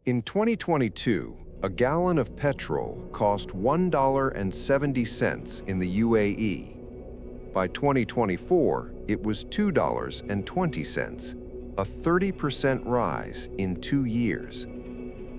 In 2022, a gallon of petrol cost $1.70 in the UAE. By 2024, it was $2.20, a 30% rise in 2 years.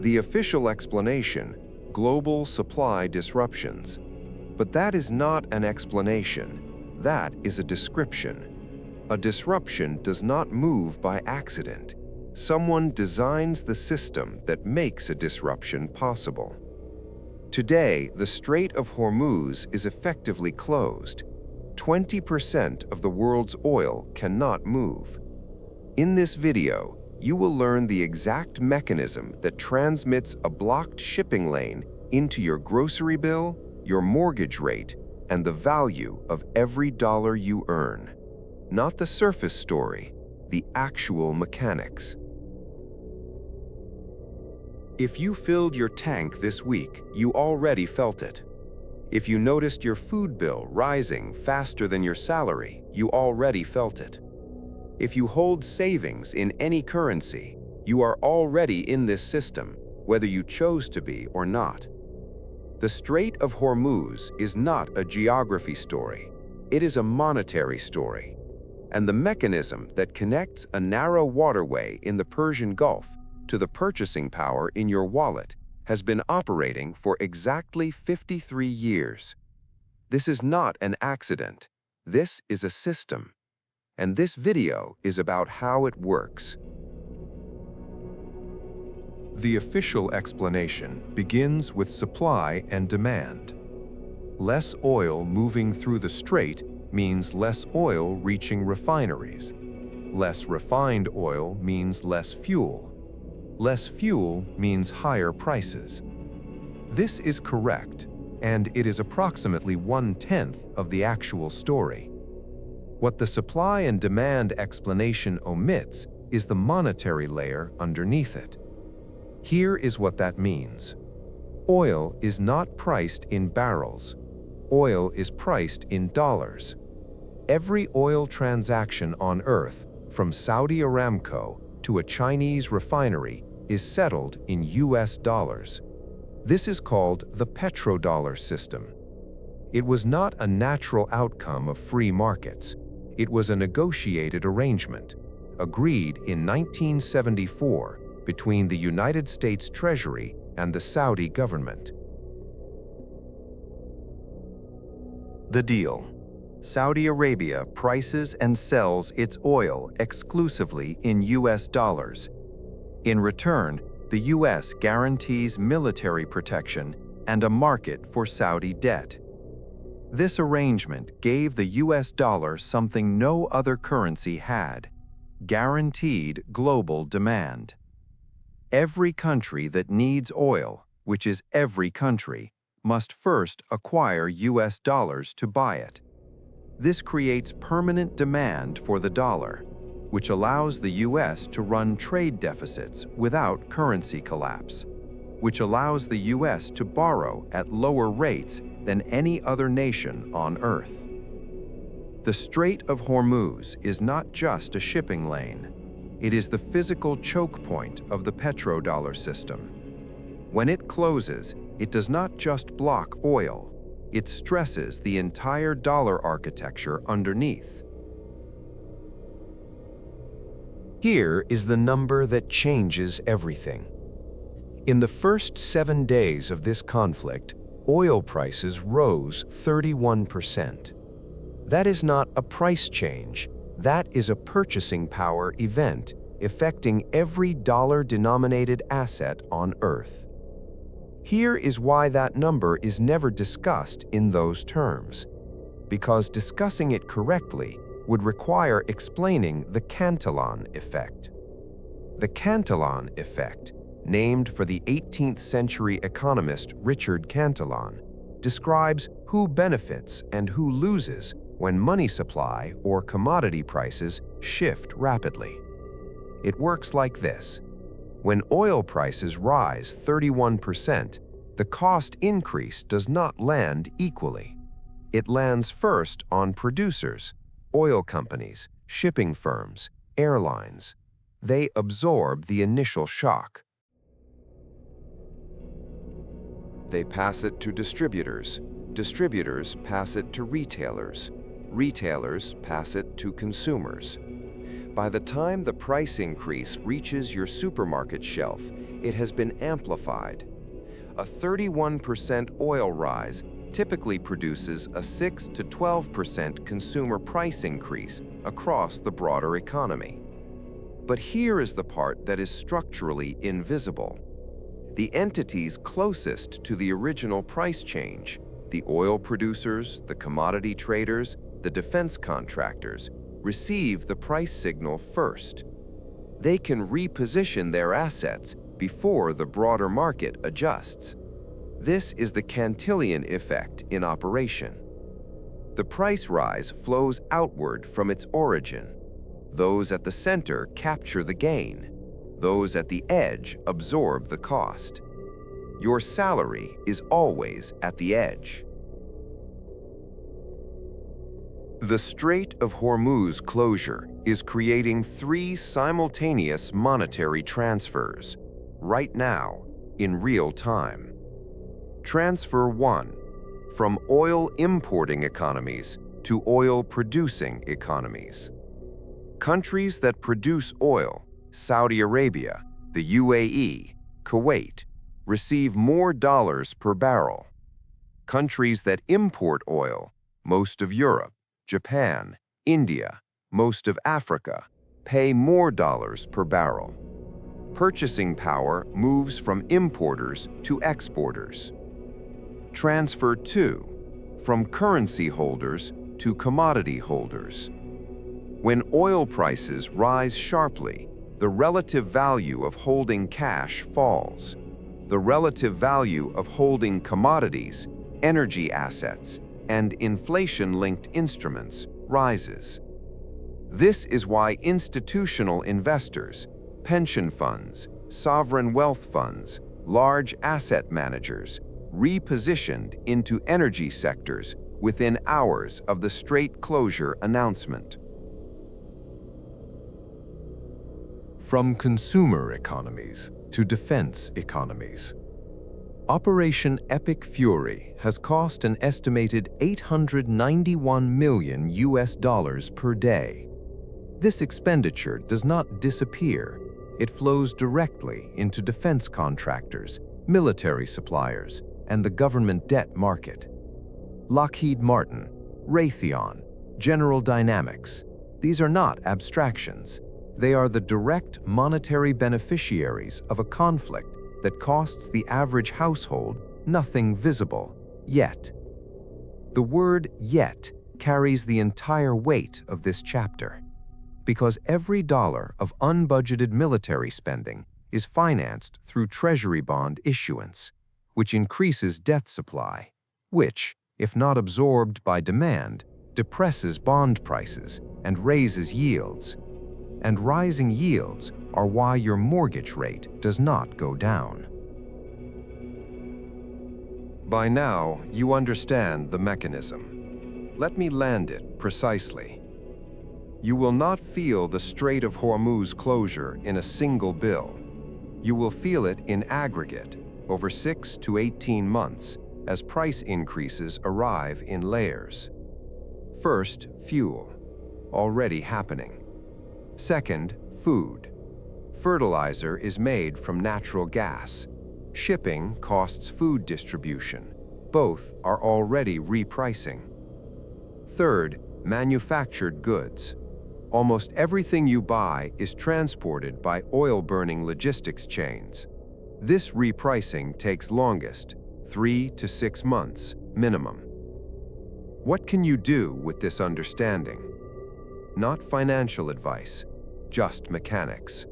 The official explanation: global supply disruptions. But that is not an explanation. That is a description. A disruption does not move by accident. Someone designs the system that makes a disruption possible. Today, the Strait of Hormuz is effectively closed. 20% of the world's oil cannot move. In this video, you will learn the exact mechanism that transmits a blocked shipping lane into your grocery bill, your mortgage rate, and the value of every dollar you earn. Not the surface story, the actual mechanics. If you filled your tank this week, you already felt it. If you noticed your food bill rising faster than your salary, you already felt it. If you hold savings in any currency, you are already in this system, whether you chose to be or not. The Strait of Hormuz is not a geography story. It is a monetary story. And the mechanism that connects a narrow waterway in the Persian Gulf to the purchasing power in your wallet has been operating for exactly 53 years. This is not an accident. This is a system. And this video is about how it works. The official explanation begins with supply and demand. Less oil moving through the strait means less oil reaching refineries. Less refined oil means less fuel. Less fuel means higher prices. This is correct, and it is approximately 1/10 of the actual story. What the supply and demand explanation omits is the monetary layer underneath it. Here is what that means. Oil is not priced in barrels. Oil is priced in dollars. Every oil transaction on Earth, from Saudi Aramco to a Chinese refinery, is settled in US dollars. This is called the Petrodollar system. It was not a natural outcome of free markets. It was a negotiated arrangement, agreed in 1974 between the United States Treasury and the Saudi government. The deal: Saudi Arabia prices and sells its oil exclusively in US dollars. In return, the US guarantees military protection and a market for Saudi debt. This arrangement gave the US dollar something no other currency had: guaranteed global demand. Every country that needs oil, which is every country, must first acquire US dollars to buy it. This creates permanent demand for the dollar, which allows the US to run trade deficits without currency collapse, which allows the US to borrow at lower rates than any other nation on Earth. The Strait of Hormuz is not just a shipping lane. It is the physical choke point of the petrodollar system. When it closes, it does not just block oil. It stresses the entire dollar architecture underneath. Here is the number that changes everything. In the first 7 days of this conflict, oil prices rose 31%. That is not a price change. That is a purchasing power event affecting every dollar-denominated asset on Earth. Here is why that number is never discussed in those terms. Because discussing it correctly would require explaining the Cantillon Effect. The Cantillon Effect, named for the 18th century economist Richard Cantillon, describes who benefits and who loses when money supply or commodity prices shift rapidly. It works like this. When oil prices rise 31%, the cost increase does not land equally. It lands first on producers, oil companies, shipping firms, airlines. They absorb the initial shock. They pass it to distributors. Distributors pass it to retailers. Retailers pass it to consumers. By the time the price increase reaches your supermarket shelf, it has been amplified. A 31% oil rise typically produces a 6 to 12% consumer price increase across the broader economy. But here is the part that is structurally invisible. The entities closest to the original price change, the oil producers, the commodity traders, the defense contractors, receive the price signal first. They can reposition their assets before the broader market adjusts. This is the Cantillon Effect in operation. The price rise flows outward from its origin. Those at the center capture the gain. Those at the edge absorb the cost. Your salary is always at the edge. The Strait of Hormuz closure is creating 3 simultaneous monetary transfers, right now, in real time. Transfer 1, from oil-importing economies to oil-producing economies. Countries that produce oil, Saudi Arabia, the UAE, Kuwait, receive more dollars per barrel. Countries that import oil, most of Europe, Japan, India, most of Africa, pay more dollars per barrel. Purchasing power moves from importers to exporters. Transfer 2, from currency holders to commodity holders. When oil prices rise sharply, the relative value of holding cash falls. The relative value of holding commodities, energy assets, and inflation-linked instruments rises. This is why institutional investors, pension funds, sovereign wealth funds, large asset managers, repositioned into energy sectors within hours of the Strait closure announcement. From consumer economies to defense economies. Operation Epic Fury has cost an estimated $891 million per day. This expenditure does not disappear. It flows directly into defense contractors, military suppliers, and the government debt market. Lockheed Martin, Raytheon, General Dynamics, these are not abstractions. They are the direct monetary beneficiaries of a conflict that costs the average household nothing visible, yet. The word "yet" carries the entire weight of this chapter, because every dollar of unbudgeted military spending is financed through treasury bond issuance, which increases debt supply, which, if not absorbed by demand, depresses bond prices and raises yields. And rising yields are why your mortgage rate does not go down. By now, you understand the mechanism. Let me land it precisely. You will not feel the Strait of Hormuz closure in a single bill. You will feel it in aggregate over 6 to 18 months as price increases arrive in layers. First, fuel, already happening. Second, food. Fertilizer is made from natural gas. Shipping costs food distribution. Both are already repricing. Third, manufactured goods. Almost everything you buy is transported by oil-burning logistics chains. This repricing takes longest, 3 to 6 months, minimum. What can you do with this understanding? Not financial advice, just mechanics.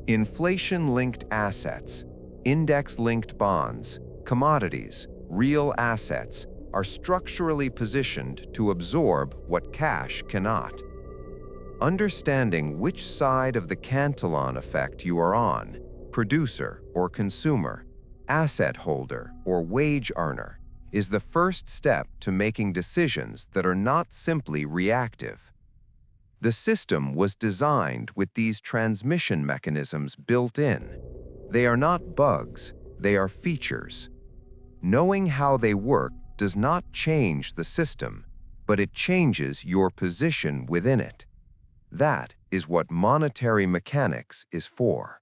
Inflation-linked assets, index-linked bonds, commodities, real assets are structurally positioned to absorb what cash cannot. Understanding which side of the Cantillon effect you are on, producer or consumer, asset holder or wage earner, is the first step to making decisions that are not simply reactive. The system was designed with these transmission mechanisms built in. They are not bugs, they are features. Knowing how they work does not change the system, but it changes your position within it. That is what monetary mechanics is for.